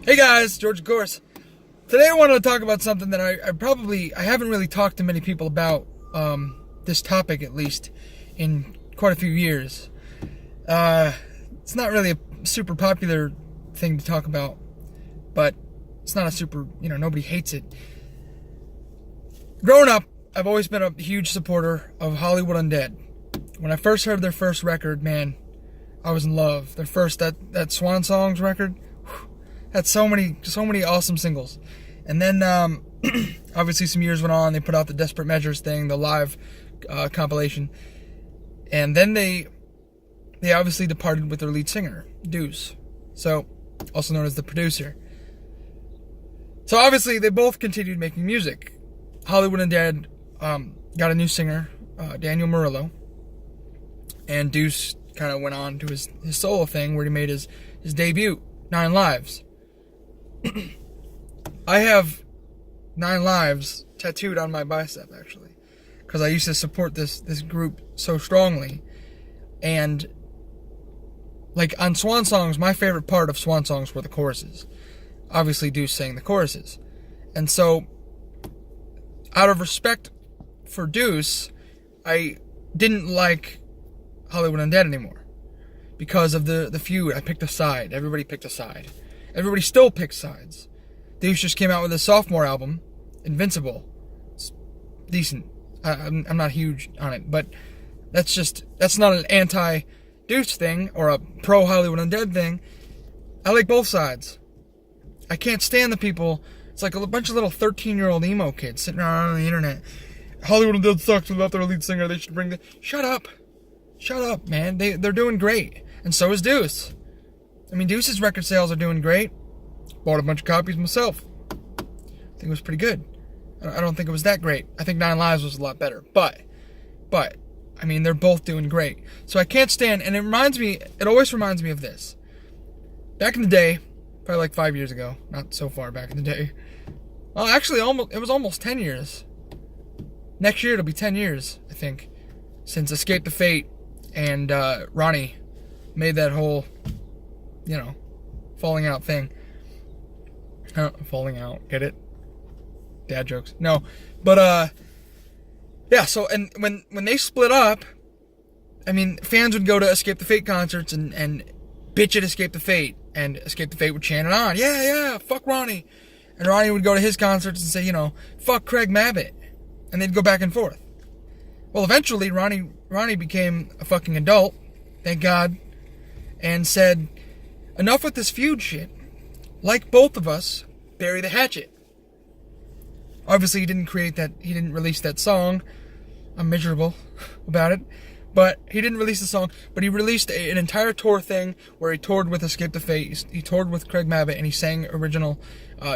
Hey guys, George of course. Today I wanted to talk about something that I haven't really talked to many people about, this topic at least, in quite a few years. It's not really a super popular thing to talk about, but it's not a super, nobody hates it. Growing up, I've always been a huge supporter of Hollywood Undead. When I first heard their first record, man, I was in love. Their first, that Swan Songs record, had so many awesome singles. And then, obviously some years went on, they put out the Desperate Measures thing, the live compilation. And then they obviously departed with their lead singer, Deuce. So, also known as the producer. So obviously they both continued making music. Hollywood Undead got a new singer, Daniel Murillo. And Deuce kind of went on to his solo thing where he made his debut, 9 Lives. I have 9 Lives tattooed on my bicep, actually, because I used to support this group so strongly. And like on Swan Songs, my favorite part of Swan Songs were the choruses. Obviously Deuce sang the choruses. And so out of respect for Deuce, I didn't like Hollywood Undead anymore because of the feud. I picked a side. Everybody picked a side. Everybody still picks sides. Deuce just came out with his sophomore album, Invincible. It's decent. I'm not huge on it, but that's not an anti-Deuce thing or a pro-Hollywood Undead thing. I like both sides. I can't stand the people. It's like a bunch of little 13-year-old emo kids sitting around on the internet. Hollywood Undead sucks without their lead singer. They should bring the... Shut up, man. They're doing great. And so is Deuce. I mean, Deuce's record sales are doing great. Bought a bunch of copies myself. I think it was pretty good. I don't think it was that great. I think 9 Lives was a lot better. But, I mean, they're both doing great. So I can't stand, and it always reminds me of this. Back in the day, probably like 5 years ago, not so far back in the day. Well, actually, it was almost 10 years. Next year it'll be 10 years, I think, since Escape the Fate and Ronnie made that whole, falling out thing. Falling out, get it? Dad jokes. No, but yeah. So and when they split up, I mean, fans would go to Escape the Fate concerts and bitch at Escape the Fate, and Escape the Fate would chant it on. Yeah, fuck Ronnie, and Ronnie would go to his concerts and say, fuck Craig Mabbitt, and they'd go back and forth. Well, eventually Ronnie became a fucking adult, thank God, and said, enough with this feud shit. Like both of us, bury the hatchet. Obviously, he didn't release that song. I'm miserable about it. But he didn't release the song, but he released an entire tour thing where he toured with Escape the Fate. He toured with Craig Mabbitt, and he sang original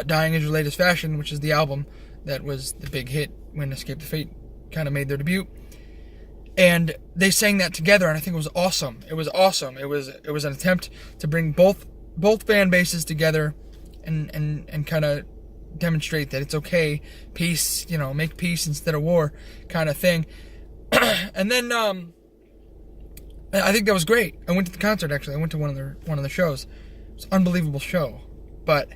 Dying Is Your Latest Fashion, which is the album that was the big hit when Escape the Fate kind of made their debut. And they sang that together, and I think it was awesome. It was awesome. It was an attempt to bring both fan bases together and kind of demonstrate that it's okay, peace, make peace instead of war kind of thing. And then I think that was great. I went to the concert, actually. I went to one of the shows. It was an unbelievable show. But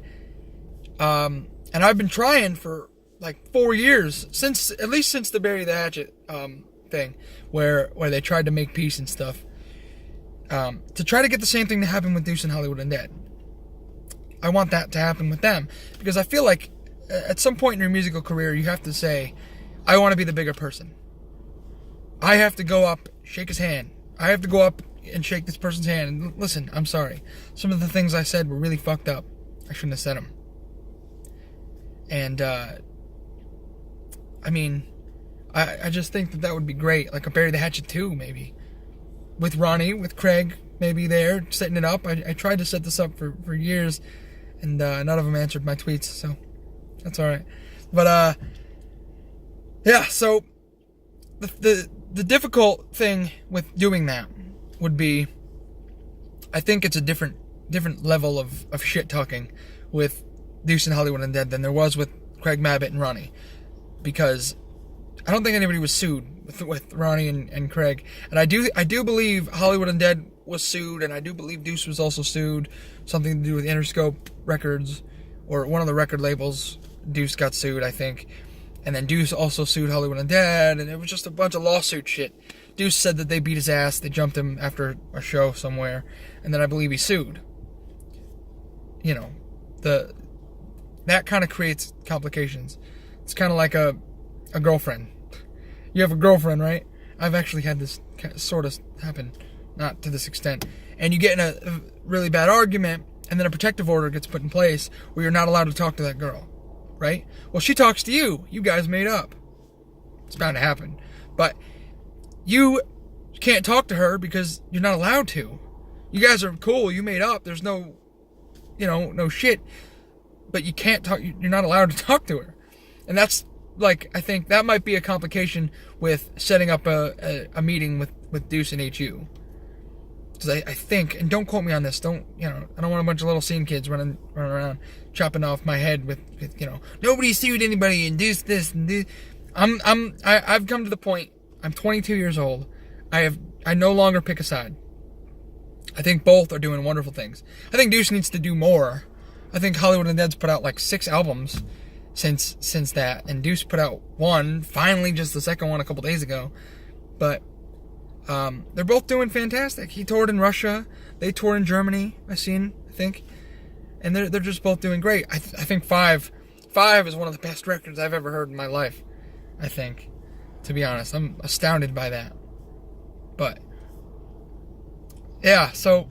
and I've been trying for like 4 years, at least since the Bury the Hatchet thing, where they tried to make peace and stuff, to try to get the same thing to happen with Deuce and Hollywood Undead. I want that to happen with them, because I feel like at some point in your musical career you have to say, I want to be the bigger person. I have to go up, shake his hand. I have to go up and shake this person's hand and listen, I'm sorry. Some of the things I said were really fucked up. I shouldn't have said them. And I mean, I just think that would be great. Like a Bury the Hatchet 2, maybe. With Ronnie, with Craig, maybe there, setting it up. I tried to set this up for years, and none of them answered my tweets, so that's alright. But, yeah, so the difficult thing with doing that would be, I think it's a different level of shit-talking with Deuce and Hollywood Undead than there was with Craig Mabbitt and Ronnie. Because I don't think anybody was sued with Ronnie and Craig. And I do believe Hollywood Undead was sued, and I do believe Deuce was also sued. Something to do with Interscope Records, or one of the record labels. Deuce got sued, I think. And then Deuce also sued Hollywood Undead, and it was just a bunch of lawsuit shit. Deuce said that they beat his ass, they jumped him after a show somewhere, and then I believe he sued. You know, that kind of creates complications. It's kind of like a girlfriend. You have a girlfriend, right? I've actually had this sort of happen, not to this extent. And you get in a really bad argument, and then a protective order gets put in place where you're not allowed to talk to that girl, right? Well, she talks to you. You guys made up. It's bound to happen. But you can't talk to her because you're not allowed to. You guys are cool. You made up. There's no, no shit. But you can't talk. You're not allowed to talk to her. And that's, like, I think that might be a complication with setting up a meeting with Deuce and HU. Because I think, and don't quote me on this, I don't want a bunch of little scene kids running around chopping off my head with nobody sued anybody and Deuce this and Deuce. I've come to the point, I'm 22 years old, I no longer pick a side. I think both are doing wonderful things. I think Deuce needs to do more. I think Hollywood Undead's put out like 6 albums since that, and Deuce put out one, finally just the second one a couple days ago. But they're both doing fantastic. He toured in Russia, they toured in Germany, I think. And they're just both doing great. I think Five is one of the best records I've ever heard in my life, I think. To be honest, I'm astounded by that. But yeah, so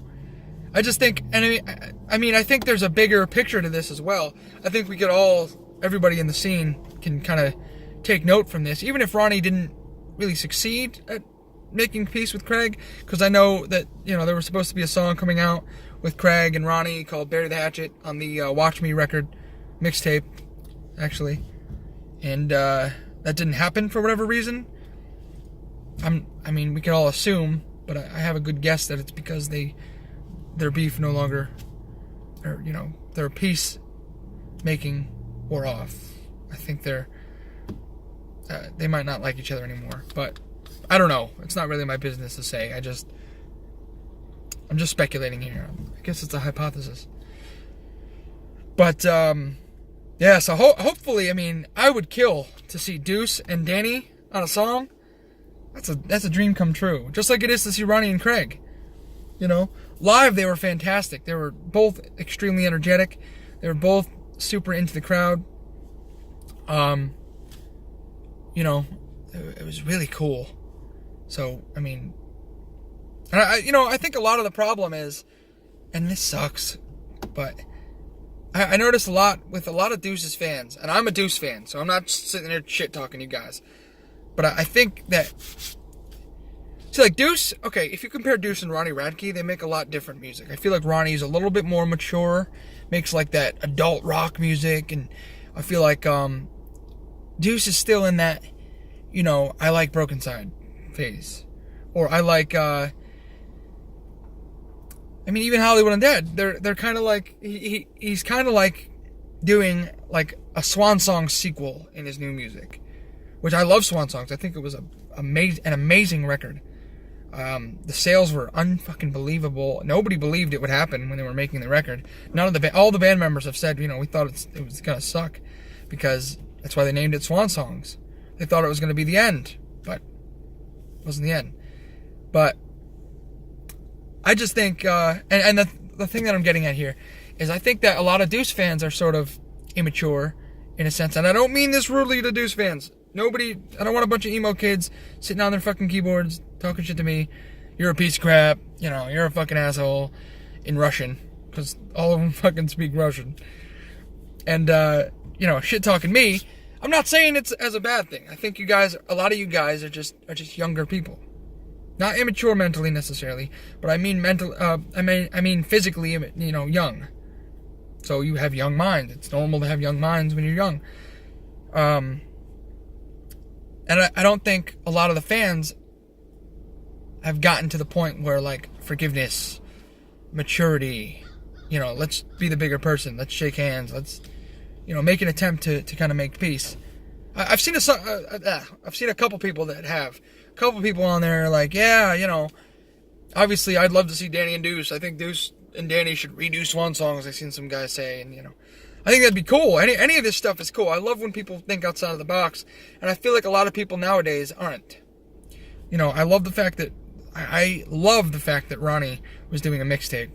I just think, and I think there's a bigger picture to this as well. I think we could everybody in the scene can kind of take note from this, even if Ronnie didn't really succeed at making peace with Craig, because I know that, there was supposed to be a song coming out with Craig and Ronnie called Bury the Hatchet on the Watch Me record mixtape, actually. And that didn't happen for whatever reason. We could all assume, but I have a good guess that it's because their beef no longer, or, their peace making wore off. I think they might not like each other anymore, but I don't know. It's not really my business to say. I'm just speculating here. I guess it's a hypothesis. But, yeah, so hopefully, I would kill to see Deuce and Danny on a song. That's a dream come true. Just like it is to see Ronnie and Craig. Live, they were fantastic. They were both extremely energetic. They were both super into the crowd. It was really cool. So, I think a lot of the problem is, and this sucks, but I noticed a lot with a lot of Deuce's fans, and I'm a Deuce fan, so I'm not sitting there shit-talking you guys, but I think that, see, like Deuce, okay, if you compare Deuce and Ronnie Radke, they make a lot different music. I feel like Ronnie's a little bit more mature, makes like that adult rock music, and I feel like Deuce is still in that, I like Broken Side phase. Or I like, even Hollywood Undead, they're kind of like, he's kind of like doing like a Swan Song sequel in his new music, which I love Swan Songs. I think it was an amazing record. The sales were unfucking believable. Nobody believed it would happen when they were making the record. All the band members have said, we thought it was gonna suck, because that's why they named it Swan Songs. They thought it was gonna be the end, but it wasn't the end. But I just think, and the thing that I'm getting at here is I think that a lot of Deuce fans are sort of immature in a sense, and I don't mean this rudely to Deuce fans. I don't want a bunch of emo kids sitting on their fucking keyboards talking shit to me. You're a piece of crap, you're a fucking asshole, in Russian, because all of them fucking speak Russian. And, shit talking me. I'm not saying it's as a bad thing. I think a lot of you guys are just younger people. Not immature mentally necessarily, but I mean physically, young. So you have young minds. It's normal to have young minds when you're young. And I don't think a lot of the fans have gotten to the point where, like, forgiveness, maturity, let's be the bigger person. Let's shake hands. Let's, make an attempt to kind of make peace. I've seen a couple people that have. A couple people on there are like, yeah, Obviously, I'd love to see Danny and Deuce. I think Deuce and Danny should redo Swan songs. I've seen some guys say, and I think that'd be cool. Any of this stuff is cool. I love when people think outside of the box, and I feel like a lot of people nowadays aren't. I love the fact that I love the fact that Ronnie was doing a mixtape.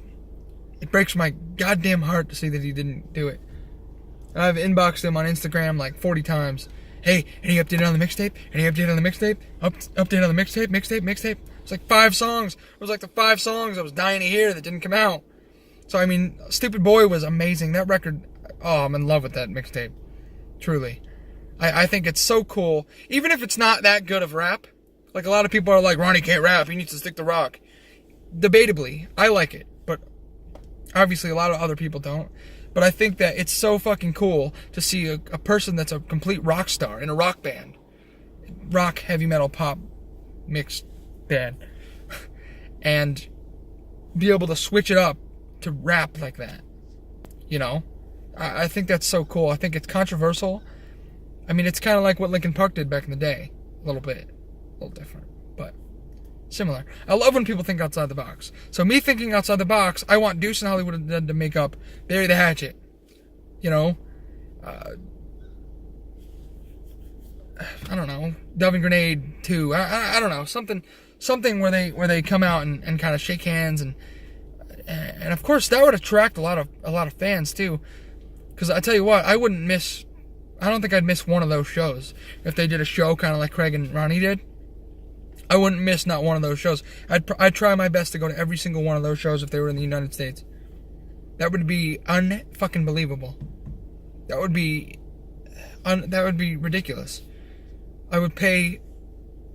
It breaks my goddamn heart to see that he didn't do it. I've inboxed him on Instagram like 40 times. Hey, any update on the mixtape? Any update on the mixtape? Update on the mixtape? Mixtape? It's like 5 songs. It was like the 5 songs I was dying to hear that didn't come out. So, I mean, Stupid Boy was amazing. That record, oh, I'm in love with that mixtape. Truly. I think it's so cool. Even if it's not that good of rap. Like, a lot of people are like, Ronnie can't rap. He needs to stick to rock. Debatably, I like it. But obviously a lot of other people don't. But I think that it's so fucking cool to see a person that's a complete rock star in a rock band. Rock, heavy metal, pop mixed band. And be able to switch it up to rap like that. I think that's so cool. I think it's controversial. I mean, it's kind of like what Linkin Park did back in the day. A little bit. A little different. But similar. I love when people think outside the box. So me thinking outside the box, I want Deuce and Hollywood Undead to make up Bury the Hatchet. I don't know. Dove and Grenade 2. I don't know. Something where they come out and kind of shake hands and of course that would attract a lot of fans too. Because I tell you what, I don't think I'd miss one of those shows if they did a show kind of like Craig and Ronnie did. I wouldn't miss not one of those shows. I'd try my best to go to every single one of those shows if they were in the United States. That would be unfucking believable. That would be ridiculous. I would pay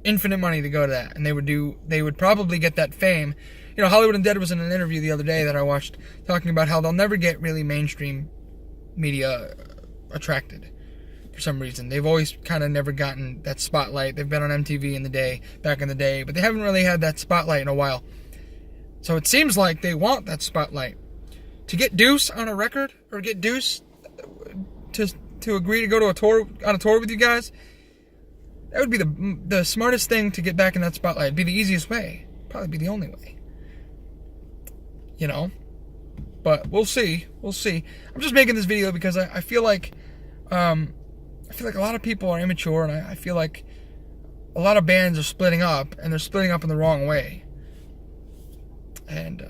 infinite money to go to that, and they would probably get that fame. Hollywood Undead was in an interview the other day that I watched talking about how they'll never get really mainstream media attracted. For some reason. They've always kind of never gotten that spotlight. They've been on MTV back in the day, but they haven't really had that spotlight in a while. So it seems like they want that spotlight. To get Deuce on a record, or get Deuce to agree to go on a tour with you guys, that would be the smartest thing to get back in that spotlight. It'd be the easiest way. Probably be the only way. But we'll see. I'm just making this video because I feel like a lot of people are immature, and I feel like a lot of bands are splitting up, and they're splitting up in the wrong way. And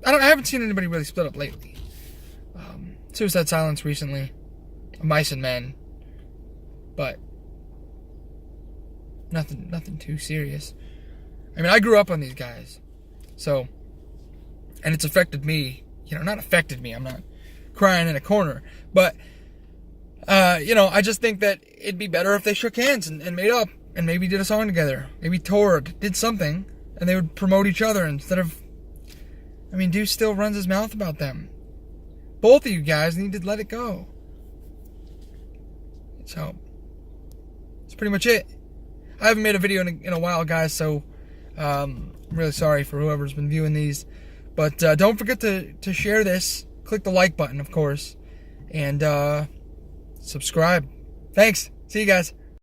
I haven't seen anybody really split up lately. Suicide Silence recently, Mice and Men, but nothing too serious. I grew up on these guys, so, and it's affected me. Not affected me. I'm not crying in a corner, but. I just think that it'd be better if they shook hands and made up and maybe did a song together. Maybe toured, did something, and they would promote each other instead of... Deuce still runs his mouth about them. Both of you guys need to let it go. So, that's pretty much it. I haven't made a video in a while, guys, so I'm really sorry for whoever's been viewing these. But don't forget to share this. Click the like button, of course. And... subscribe. Thanks. See you guys.